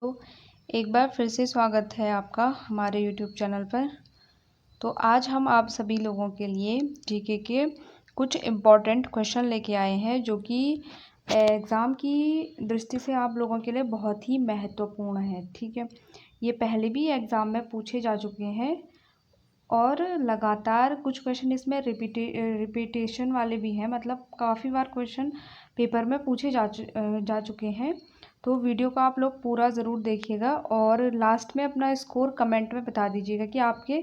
तो एक बार फिर से स्वागत है आपका हमारे YouTube चैनल पर। तो आज हम आप सभी लोगों के लिए जीके के कुछ इम्पोर्टेंट क्वेश्चन लेके आए हैं जो कि एग्ज़ाम की दृष्टि से आप लोगों के लिए बहुत ही महत्वपूर्ण है। ठीक है, ये पहले भी एग्ज़ाम में पूछे जा चुके हैं और लगातार कुछ क्वेश्चन इसमें रिपीटेशन वाले भी हैं, मतलब काफ़ी बार क्वेश्चन पेपर में पूछे जा चुके हैं। तो वीडियो को आप लोग पूरा ज़रूर देखिएगा और लास्ट में अपना स्कोर कमेंट में बता दीजिएगा कि आपके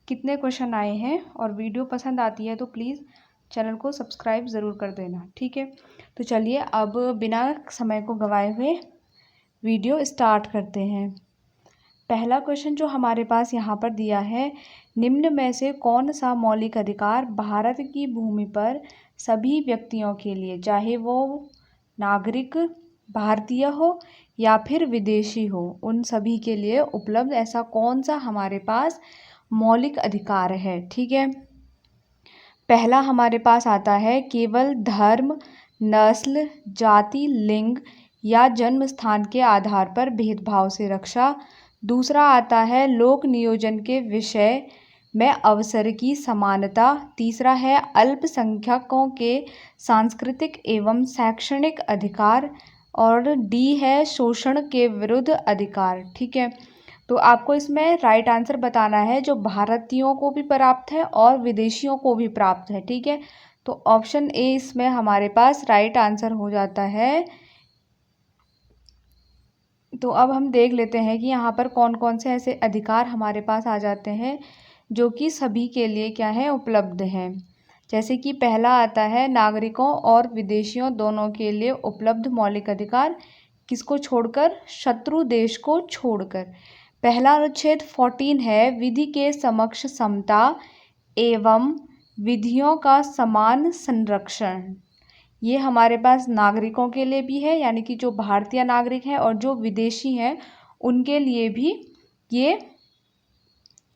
कितने क्वेश्चन आए हैं। और वीडियो पसंद आती है तो प्लीज़ चैनल को सब्सक्राइब ज़रूर कर देना। ठीक है, तो चलिए अब बिना समय को गंवाए हुए वीडियो स्टार्ट करते हैं। पहला क्वेश्चन जो हमारे पास यहाँ पर दिया है, निम्न में से कौन सा मौलिक अधिकार भारत की भूमि पर सभी व्यक्तियों के लिए, चाहे वो नागरिक भारतीय हो या फिर विदेशी हो, उन सभी के लिए उपलब्ध ऐसा कौन सा हमारे पास मौलिक अधिकार है। ठीक है, पहला हमारे पास आता है केवल धर्म, नस्ल, जाति, लिंग या जन्म स्थान के आधार पर भेदभाव से रक्षा। दूसरा आता है लोक नियोजन के विषय में अवसर की समानता। तीसरा है अल्पसंख्यकों के सांस्कृतिक एवं शैक्षणिक अधिकार। और डी है शोषण के विरुद्ध अधिकार। ठीक है, तो आपको इसमें राइट आंसर बताना है जो भारतीयों को भी प्राप्त है और विदेशियों को भी प्राप्त है। ठीक है, तो ऑप्शन ए इसमें हमारे पास राइट आंसर हो जाता है। तो अब हम देख लेते हैं कि यहाँ पर कौन कौन से ऐसे अधिकार हमारे पास आ जाते हैं जो कि सभी के लिए क्या है, उपलब्ध हैं। जैसे कि पहला आता है नागरिकों और विदेशियों दोनों के लिए उपलब्ध मौलिक अधिकार, किसको छोड़कर, शत्रु देश को छोड़कर। पहला अनुच्छेद 14 है विधि के समक्ष समता एवं विधियों का समान संरक्षण। ये हमारे पास नागरिकों के लिए भी है, यानी कि जो भारतीय नागरिक हैं और जो विदेशी हैं उनके लिए भी ये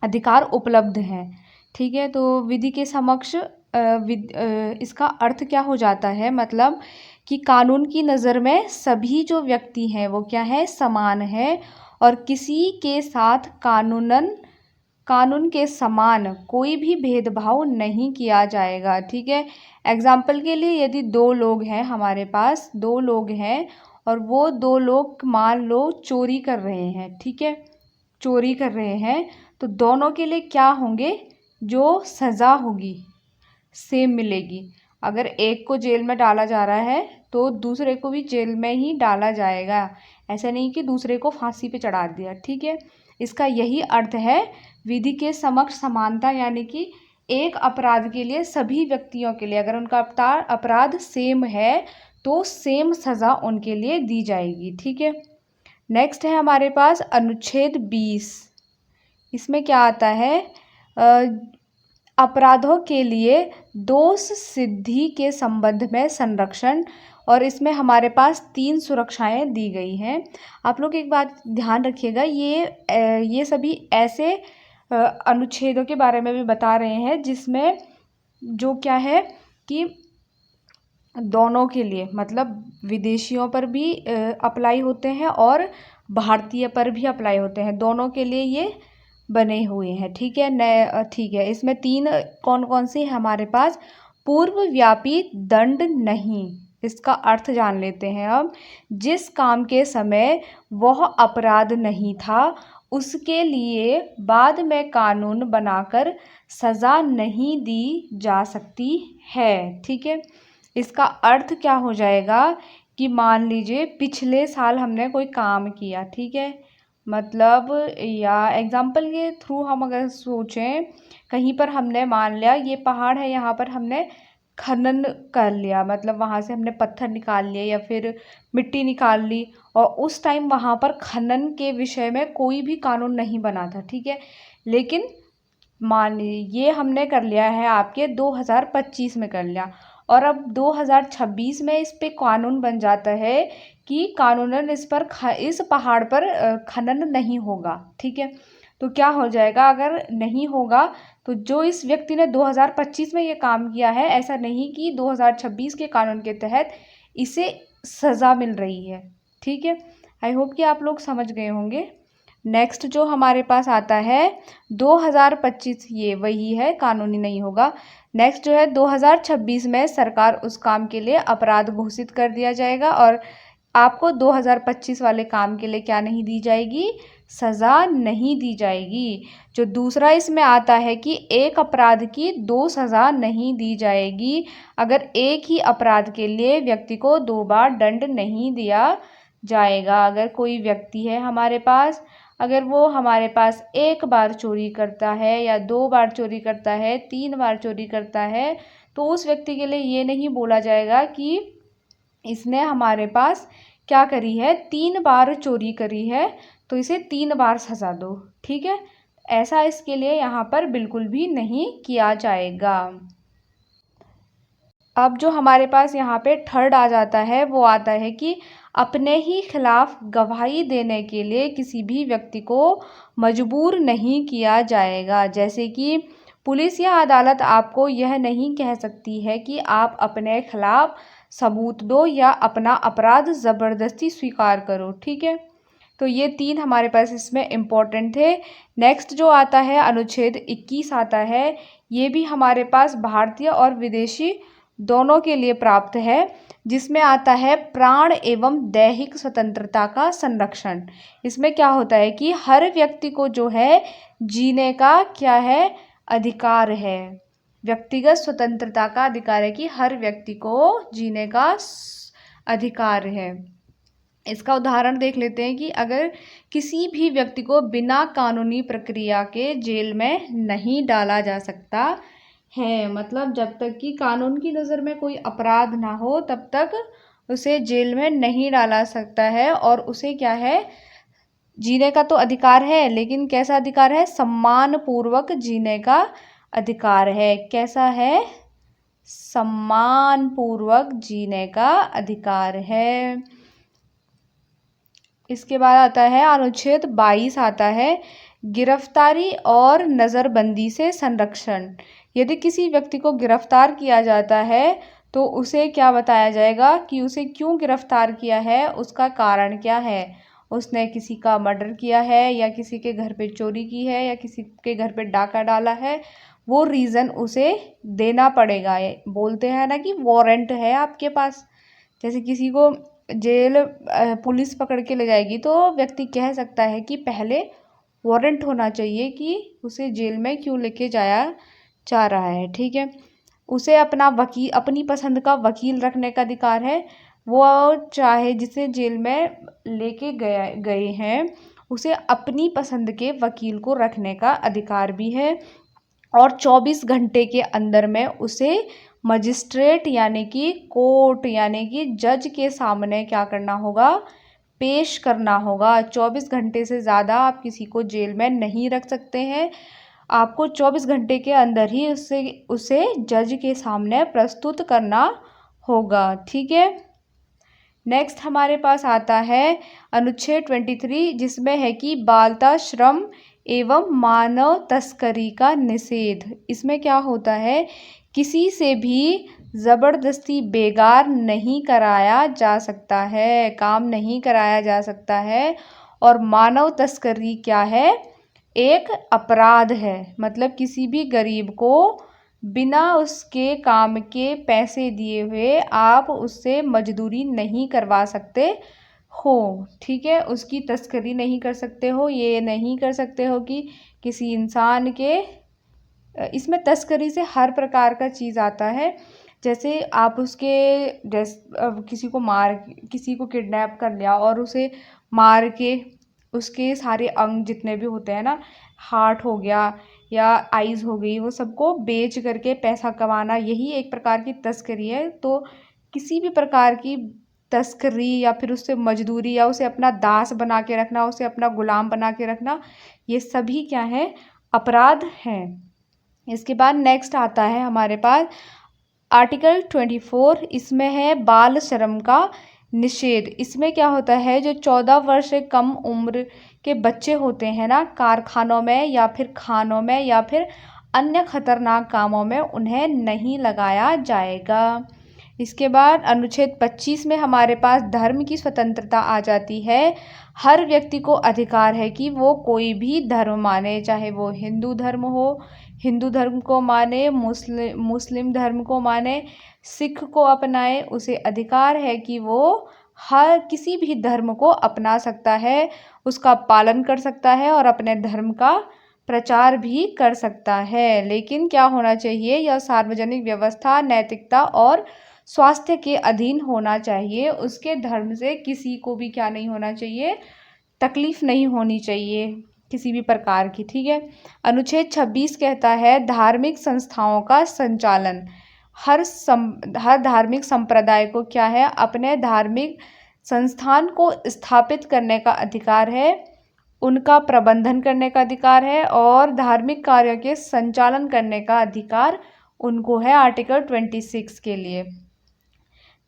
अधिकार उपलब्ध हैं। ठीक है, तो विधि के समक्ष इसका अर्थ क्या हो जाता है, मतलब कि कानून की नज़र में सभी जो व्यक्ति हैं वो क्या है, समान है और किसी के साथ कानून के समान कोई भी भेदभाव नहीं किया जाएगा। ठीक है, एग्जाम्पल के लिए यदि दो लोग हैं, हमारे पास दो लोग हैं और वो दो लोग मान लो चोरी कर रहे हैं। ठीक है, चोरी कर रहे हैं तो दोनों के लिए क्या होंगे, जो सज़ा होगी सेम मिलेगी। अगर एक को जेल में डाला जा रहा है तो दूसरे को भी जेल में ही डाला जाएगा, ऐसा नहीं कि दूसरे को फांसी पे चढ़ा दिया। ठीक है, इसका यही अर्थ है विधि के समक्ष समानता, यानी कि एक अपराध के लिए सभी व्यक्तियों के लिए अगर उनका अपराध सेम है तो सेम सज़ा उनके लिए दी जाएगी। ठीक है, नेक्स्ट है हमारे पास अनुच्छेद 20। इसमें क्या आता है, अपराधों के लिए दोष सिद्धि के संबंध में संरक्षण। और इसमें हमारे पास 3 सुरक्षाएं दी गई हैं। आप लोग एक बात ध्यान रखिएगा, ये सभी ऐसे अनुच्छेदों के बारे में भी बता रहे हैं जिसमें जो क्या है कि दोनों के लिए, मतलब विदेशियों पर भी अप्लाई होते हैं और भारतीय पर भी अप्लाई होते हैं, दोनों के लिए ये बने हुए हैं। ठीक है, ठीक है, इसमें 3 कौन कौन सी है हमारे पास, पूर्व व्यापी दंड नहीं। इसका अर्थ जान लेते हैं अब, जिस काम के समय वह अपराध नहीं था उसके लिए बाद में कानून बनाकर सज़ा नहीं दी जा सकती है। ठीक है, इसका अर्थ क्या हो जाएगा कि मान लीजिए पिछले साल हमने कोई काम किया, ठीक है, मतलब या एग्जाम्पल के थ्रू हम अगर सोचें, कहीं पर हमने मान लिया ये पहाड़ है, यहाँ पर हमने खनन कर लिया, मतलब वहाँ से हमने पत्थर निकाल लिए या फिर मिट्टी निकाल ली और उस टाइम वहाँ पर खनन के विषय में कोई भी कानून नहीं बना था। ठीक है, लेकिन मान लीजिए ये हमने कर लिया है आपके 2025 में कर लिया और अब 2026 में इस पे कानून बन जाता है कि कानूनन इस पहाड़ पर खनन नहीं होगा। ठीक है, तो क्या हो जाएगा, अगर नहीं होगा तो जो इस व्यक्ति ने 2025 में ये काम किया है, ऐसा नहीं कि 2026 के कानून के तहत इसे सज़ा मिल रही है। ठीक है, आई होप कि आप लोग समझ गए होंगे। नेक्स्ट जो हमारे पास आता है 2025, ये वही है, कानूनी नहीं होगा। नेक्स्ट जो है 2026 में सरकार उस काम के लिए अपराध घोषित कर दिया जाएगा और आपको 2025 वाले काम के लिए क्या नहीं दी जाएगी, सज़ा नहीं दी जाएगी। जो दूसरा इसमें आता है कि एक अपराध की 2 सज़ा नहीं दी जाएगी। अगर एक ही अपराध के लिए व्यक्ति को 2 बार दंड नहीं दिया जाएगा। अगर कोई व्यक्ति है हमारे पास, अगर वो हमारे पास 1 बार चोरी करता है या 2 बार चोरी करता है, 3 बार चोरी करता है, तो उस व्यक्ति के लिए ये नहीं बोला जाएगा कि इसने हमारे पास क्या करी है, 3 बार चोरी करी है तो इसे 3 बार सज़ा दो। ठीक है, ऐसा इसके लिए यहाँ पर बिल्कुल भी नहीं किया जाएगा। अब जो हमारे पास यहाँ पे थर्ड आ जाता है वो आता है कि अपने ही खिलाफ गवाही देने के लिए किसी भी व्यक्ति को मजबूर नहीं किया जाएगा। जैसे कि पुलिस या अदालत आपको यह नहीं कह सकती है कि आप अपने खिलाफ सबूत दो या अपना अपराध ज़बरदस्ती स्वीकार करो। ठीक है, तो ये 3 हमारे पास इसमें इम्पोर्टेंट थे। नेक्स्ट जो आता है अनुच्छेद 21 आता है, ये भी हमारे पास भारतीय और विदेशी दोनों के लिए प्राप्त है, जिसमें आता है प्राण एवं दैहिक स्वतंत्रता का संरक्षण। इसमें क्या होता है कि हर व्यक्ति को जो है जीने का क्या है, अधिकार है। व्यक्तिगत स्वतंत्रता का अधिकार है कि हर व्यक्ति को जीने का अधिकार है। इसका उदाहरण देख लेते हैं कि अगर किसी भी व्यक्ति को बिना कानूनी प्रक्रिया के जेल में नहीं डाला जा सकता है, मतलब जब तक कि कानून की नज़र में कोई अपराध ना हो तब तक उसे जेल में नहीं डाला सकता है। और उसे क्या है, जीने का तो अधिकार है, लेकिन कैसा अधिकार है, सम्मान पूर्वक जीने का अधिकार है। कैसा है, सम्मान पूर्वक जीने का अधिकार है। इसके बाद आता है अनुच्छेद 22 आता है गिरफ्तारी और नज़रबंदी से संरक्षण। यदि किसी व्यक्ति को गिरफ्तार किया जाता है तो उसे क्या बताया जाएगा कि उसे क्यों गिरफ्तार किया है, उसका कारण क्या है। उसने किसी का मर्डर किया है या किसी के घर पे चोरी की है या किसी के घर पे डाका डाला है, वो रीज़न उसे देना पड़ेगा। बोलते हैं ना कि वारंट है आपके पास। जैसे किसी को जेल पुलिस पकड़ के ले जाएगी तो व्यक्ति कह सकता है कि पहले वारंट होना चाहिए कि उसे जेल में क्यों लेके जाया जा रहा है। ठीक है, उसे अपना वकील, अपनी पसंद का वकील रखने का अधिकार है। वो चाहे जिसे जेल में लेके गए हैं उसे अपनी पसंद के वकील को रखने का अधिकार भी है। और 24 घंटे के अंदर में उसे मजिस्ट्रेट यानी कि कोर्ट यानी कि जज के सामने क्या करना होगा, पेश करना होगा। 24 घंटे से ज़्यादा आप किसी को जेल में नहीं रख सकते हैं। आपको 24 घंटे के अंदर ही उसे जज के सामने प्रस्तुत करना होगा। ठीक है, नेक्स्ट हमारे पास आता है अनुच्छेद 23, जिसमें है कि बालता श्रम एवं मानव तस्करी का निषेध। इसमें क्या होता है, किसी से भी ज़बरदस्ती बेगार नहीं कराया जा सकता है, काम नहीं कराया जा सकता है। और मानव तस्करी क्या है, एक अपराध है। मतलब किसी भी गरीब को बिना उसके काम के पैसे दिए हुए आप उससे मजदूरी नहीं करवा सकते हो। ठीक है, उसकी तस्करी नहीं कर सकते हो, ये नहीं कर सकते हो कि किसी इंसान के, इसमें तस्करी से हर प्रकार का चीज़ आता है। जैसे आप उसके किसी को किडनैप कर लिया और उसे मार के उसके सारे अंग जितने भी होते हैं ना, हार्ट हो गया या आइज़ हो गई, वो सबको बेच करके पैसा कमाना, यही एक प्रकार की तस्करी है। तो किसी भी प्रकार की तस्करी या फिर उससे मजदूरी या उसे अपना दास बना के रखना, उसे अपना गुलाम बना के रखना, ये सभी क्या है, अपराध हैं। इसके बाद नेक्स्ट आता है हमारे पास आर्टिकल 24। इसमें है बाल श्रम का निषेध। इसमें क्या होता है, जो 14 वर्ष से कम उम्र के बच्चे होते हैं ना, कारखानों में या फिर खानों में या फिर अन्य खतरनाक कामों में उन्हें नहीं लगाया जाएगा। इसके बाद अनुच्छेद 25 में हमारे पास धर्म की स्वतंत्रता आ जाती है। हर व्यक्ति को अधिकार है कि वो कोई भी धर्म माने, चाहे वो हिंदू धर्म हो, हिंदू धर्म को माने, मुस्लिम धर्म को माने, सिख को अपनाए, उसे अधिकार है कि वो हर किसी भी धर्म को अपना सकता है, उसका पालन कर सकता है और अपने धर्म का प्रचार भी कर सकता है। लेकिन क्या होना चाहिए, यह सार्वजनिक व्यवस्था, नैतिकता और स्वास्थ्य के अधीन होना चाहिए। उसके धर्म से किसी को भी क्या नहीं होना चाहिए, तकलीफ नहीं होनी चाहिए किसी भी प्रकार की। ठीक है। अनुच्छेद 26 कहता है धार्मिक संस्थाओं का संचालन। हर धार्मिक संप्रदाय को क्या है, अपने धार्मिक संस्थान को स्थापित करने का अधिकार है, उनका प्रबंधन करने का अधिकार है और धार्मिक कार्यों के संचालन करने का अधिकार उनको है आर्टिकल 26 के लिए।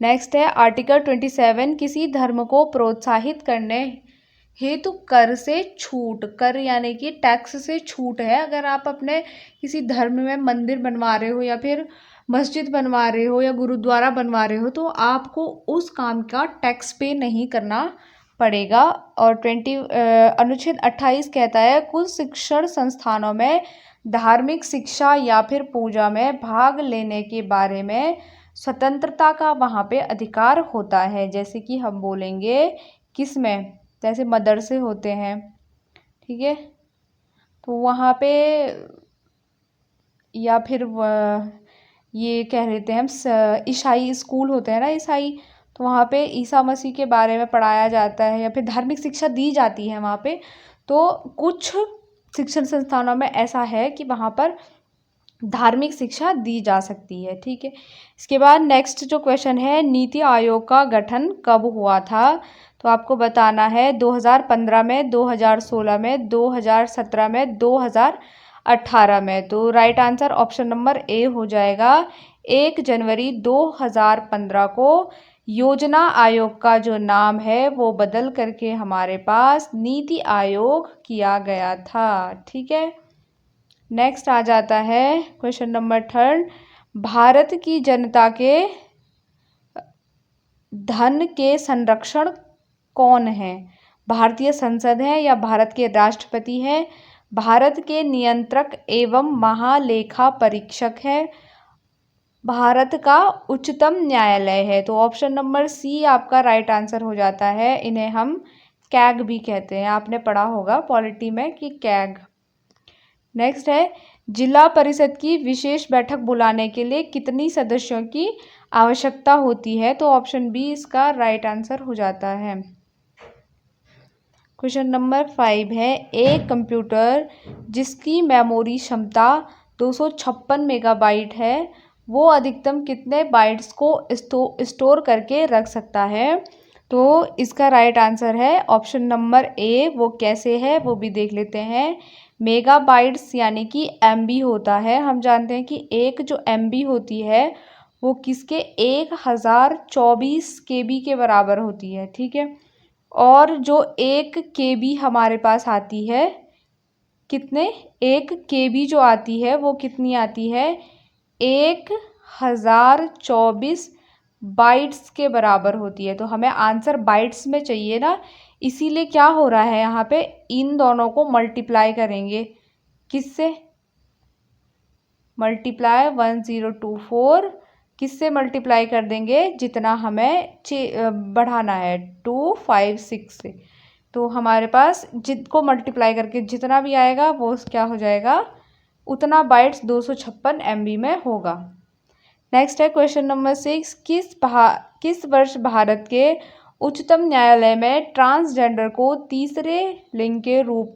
नेक्स्ट है आर्टिकल 27, किसी धर्म को प्रोत्साहित करने हेतु कर से छूट। कर यानी कि टैक्स से छूट है। अगर आप अपने किसी धर्म में मंदिर बनवा रहे हो या फिर मस्जिद बनवा रहे हो या गुरुद्वारा बनवा रहे हो तो आपको उस काम का टैक्स पे नहीं करना पड़ेगा। और अनुच्छेद 28 कहता है कुछ शिक्षण संस्थानों में धार्मिक शिक्षा या फिर पूजा में भाग लेने के बारे में स्वतंत्रता का वहाँ पे अधिकार होता है। जैसे कि हम बोलेंगे किस में, जैसे मदरसे होते हैं, ठीक है, तो वहाँ पे या फिर ये कह लेते हैं हम ईसाई स्कूल होते हैं ना, ईसाई, तो वहाँ पे ईसा मसीह के बारे में पढ़ाया जाता है या फिर धार्मिक शिक्षा दी जाती है वहाँ पे। तो कुछ शिक्षण संस्थानों में ऐसा है कि वहाँ पर धार्मिक शिक्षा दी जा सकती है। ठीक है। इसके बाद नेक्स्ट जो क्वेश्चन है, नीति आयोग का गठन कब हुआ था? तो आपको बताना है 2015 में, 2016 में, 2017 में, 2018 में। तो right answer option number A हो जाएगा। 1 जनवरी 2015 को योजना आयोग का जो नाम है वो बदल करके हमारे पास नीति आयोग किया गया था। ठीक है। नेक्स्ट आ जाता है क्वेश्चन नंबर 3, भारत की जनता के धन के संरक्षण कौन है? भारतीय संसद है या भारत के राष्ट्रपति है, भारत के नियंत्रक एवं महालेखा परीक्षक है, भारत का उच्चतम न्यायालय है? तो ऑप्शन नंबर सी आपका राइट आंसर हो जाता है। इन्हें हम कैग भी कहते हैं, आपने पढ़ा होगा पॉलिटी में कि कैग। नेक्स्ट है जिला परिषद की विशेष बैठक बुलाने के लिए कितनी सदस्यों की आवश्यकता होती है? तो ऑप्शन बी इसका राइट आंसर हो जाता है। क्वेश्चन नंबर 5 है एक कंप्यूटर जिसकी मेमोरी क्षमता 256 मेगाबाइट है वो अधिकतम कितने बाइट्स को स्टोर करके रख सकता है? तो इसका राइट आंसर है ऑप्शन नंबर ए। वो कैसे है वो भी देख लेते हैं। मेगाबाइट्स यानी कि एमबी होता है। हम जानते हैं कि एक जो एमबी होती है वो किसके 1024 केबी के बराबर होती है। ठीक है। और जो 1 केबी हमारे पास आती है, कितने 1 केबी जो आती है वो कितनी आती है? 1024 बाइट्स के बराबर होती है। तो हमें आंसर बाइट्स में चाहिए ना, इसीलिए क्या हो रहा है यहाँ पे, इन दोनों को मल्टीप्लाई करेंगे। किससे मल्टीप्लाई? 1024 किससे मल्टीप्लाई कर देंगे? जितना हमें बढ़ाना है 256 से। तो हमारे पास जिसको मल्टीप्लाई करके जितना भी आएगा वो क्या हो जाएगा, उतना बाइट्स 256 MB में होगा। नेक्स्ट है क्वेश्चन नंबर 6, किस वर्ष भारत के उच्चतम न्यायालय में ट्रांसजेंडर को तीसरे लिंग के रूप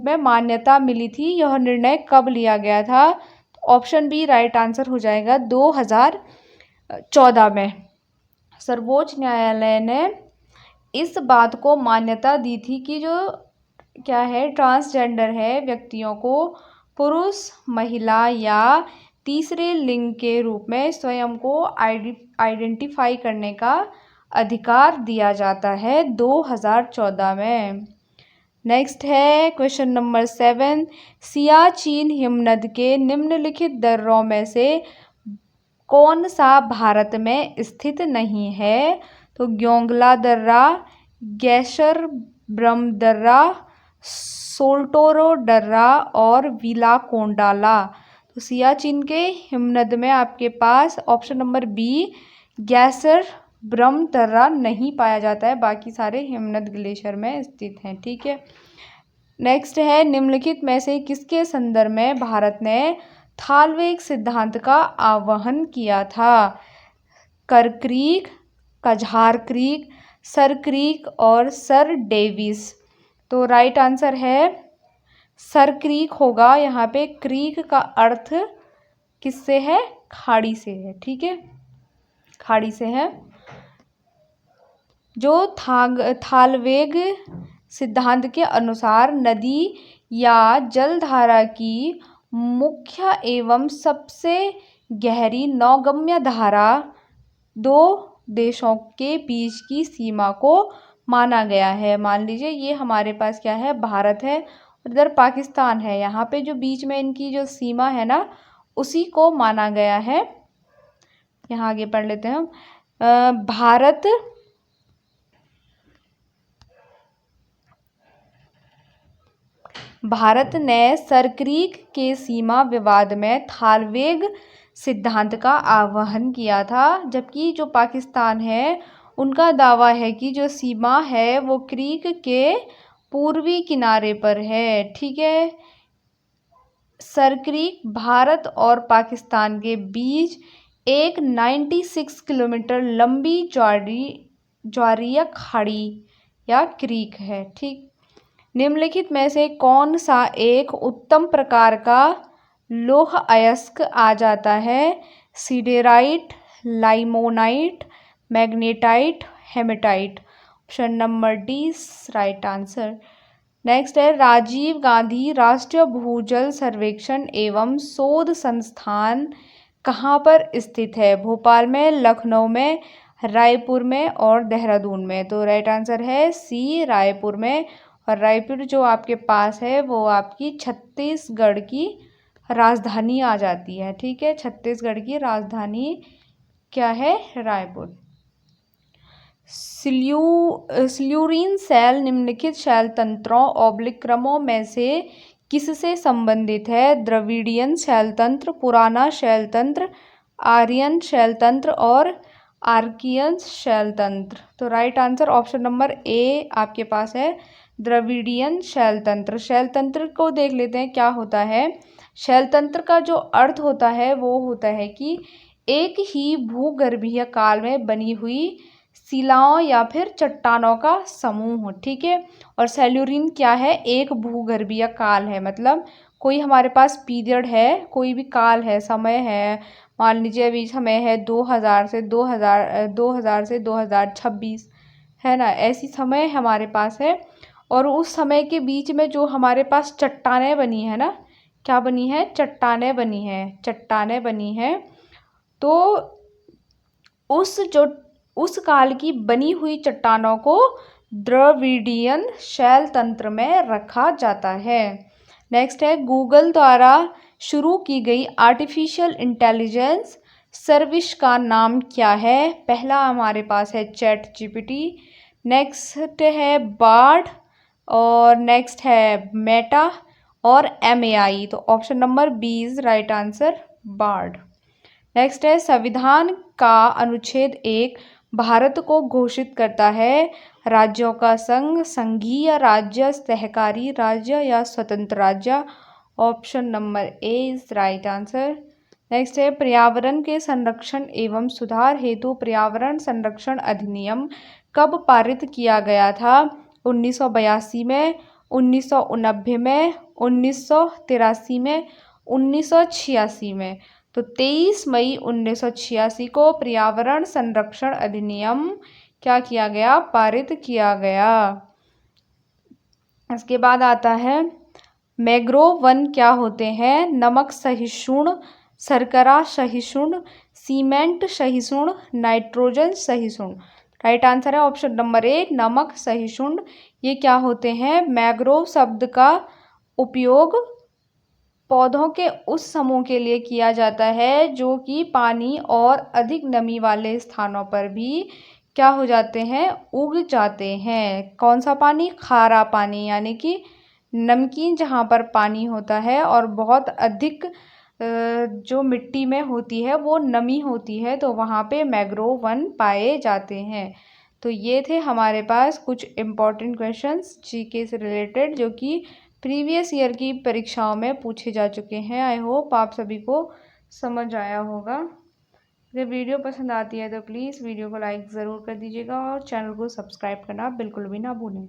में मान्यता मिली थी? यह निर्णय कब लिया गया था? ऑप्शन बी राइट आंसर हो जाएगा 2014 में। सर्वोच्च न्यायालय ने इस बात को मान्यता दी थी कि जो क्या है ट्रांसजेंडर है व्यक्तियों को पुरुष, महिला या तीसरे लिंग के रूप में स्वयं को आइडेंटिफाई करने का अधिकार दिया जाता है 2014 में। नेक्स्ट है क्वेश्चन नंबर 7, सियाचिन हिमनद के निम्नलिखित दर्रों में से कौन सा भारत में स्थित नहीं है? तो ग्योंगला दर्रा, गैसर ब्रह्म दर्रा, सोल्टोरो दर्रा और विलाकोंडाला। तो सियाचिन के हिमनद में आपके पास ऑप्शन नंबर बी गैसर ब्रह्म दर्रा नहीं पाया जाता है, बाकी सारे हिमनद ग्लेशियर में स्थित हैं। ठीक है, नेक्स्ट है निम्नलिखित में से किसके संदर्भ में भारत ने थालवेग सिद्धांत का आह्वान किया था? कर क्रीक, कझार क्रीक, सर क्रीक और सर डेविस। तो राइट आंसर है सर क्रीक होगा। यहाँ पे क्रीक का अर्थ किससे है? खाड़ी से है। ठीक है, खाड़ी से है। जो थालवेग सिद्धांत के अनुसार नदी या जलधारा की मुख्य एवं सबसे गहरी नौगम्य धारा दो देशों के बीच की सीमा को माना गया है। मान लीजिए ये हमारे पास क्या है? भारत है, और इधर पाकिस्तान है। यहाँ पे जो बीच में इनकी जो सीमा है ना, उसी को माना गया है। यहाँ आगे पढ़ लेते हैं हम। भारत ने सरक्रीक के सीमा विवाद में थालवेग सिद्धांत का आह्वान किया था, जबकि जो पाकिस्तान है उनका दावा है कि जो सीमा है वो क्रीक के पूर्वी किनारे पर है। ठीक है, सरक्रीक भारत और पाकिस्तान के बीच एक 96 किलोमीटर लंबी ज्वारीय खाड़ी या क्रीक है। ठीक, निम्नलिखित में से कौन सा एक उत्तम प्रकार का लौह अयस्क आ जाता है? Siderite, limonite, magnetite, hematite. Option number D right answer. Next है राजीव गांधी राष्ट्रीय भूजल सर्वेक्षण एवं शोध संस्थान कहाँ पर स्थित है? भोपाल में, लखनऊ में, रायपुर में और देहरादून में। तो राइट आंसर है सी रायपुर में। और रायपुर जो आपके पास है वो आपकी छत्तीसगढ़ की राजधानी आ जाती है। ठीक है, छत्तीसगढ़ की राजधानी क्या है? रायपुर। सिल्यूरिन शैल निम्नलिखित शैल तंत्रों क्रमों में से किससे संबंधित है? द्रविडियन शैल तंत्र, पुराना शैल तंत्र, आर्यन शैल तंत्र और आर्कियन शैल तंत्र। तो right answer option number A आपके पास है द्रविडियन शैल तंत्र। शैल तंत्र को देख लेते हैं क्या होता है। शैल तंत्र का जो अर्थ होता है वो होता है कि एक ही भूगर्भीय काल में बनी हुई शिलाओं या फिर चट्टानों का समूह हो। ठीक है, और सेल्यूरिन क्या है? एक भूगर्भीय काल है, मतलब कोई हमारे पास पीरियड है, कोई भी काल है, समय है। मान लीजिए अभी समय है 2000 से 2026 है ना, ऐसी समय हमारे पास है। और उस समय के बीच में जो हमारे पास चट्टानें बनी है ना, क्या बनी है? चट्टानें बनी है, चट्टानें बनी है। तो उस काल की बनी हुई चट्टानों को द्रविडियन शैल तंत्र में रखा जाता है। नेक्स्ट है गूगल द्वारा शुरू की गई आर्टिफिशियल इंटेलिजेंस सर्विस का नाम क्या है? पहला हमारे पास है चैट जीपीटी, नेक्स्ट है बार्ड और नेक्स्ट है मेटा और एमएआई। तो option number B is right answer, Bard. Next है संविधान का अनुच्छेद 1 भारत को घोषित करता है राज्यों का संघ, संघीय राज्य, सहकारी राज्य या स्वतंत्र राज्य। Option number A is right answer. Next है पर्यावरण के संरक्षण एवं सुधार हेतु पर्यावरण संरक्षण अधिनियम कब पारित किया गया था? 1982 में, 1989 में, 1983 में, 1986 में। तो 23 मई 1986 को पर्यावरण संरक्षण अधिनियम क्या किया गया? पारित किया गया। इसके बाद आता है मैंग्रोव वन क्या होते हैं? नमक सहिष्णु, शर्करा सहिष्णु, सीमेंट सहिष्णु, नाइट्रोजन सहिष्णु। राइट आंसर है ऑप्शन नंबर ए नमक सहिष्णु। ये क्या होते हैं? मैंग्रोव शब्द का उपयोग पौधों के उस समूह के लिए किया जाता है जो कि पानी और अधिक नमी वाले स्थानों पर भी क्या हो जाते हैं, उग जाते हैं। कौन सा पानी? खारा पानी, यानी कि नमकीन जहाँ पर पानी होता है और बहुत अधिक जो मिट्टी में होती है वो नमी होती है, तो वहाँ पे मैंग्रोव वन पाए जाते हैं। तो ये थे हमारे पास कुछ इम्पोर्टेंट क्वेश्चंस जीके से रिलेटेड जो कि प्रीवियस ईयर की परीक्षाओं में पूछे जा चुके हैं। आई होप आप सभी को समझ आया होगा। अगर वीडियो पसंद आती है तो प्लीज़ वीडियो को लाइक ज़रूर कर दीजिएगा और चैनल को सब्सक्राइब करना बिल्कुल भी ना भूलें।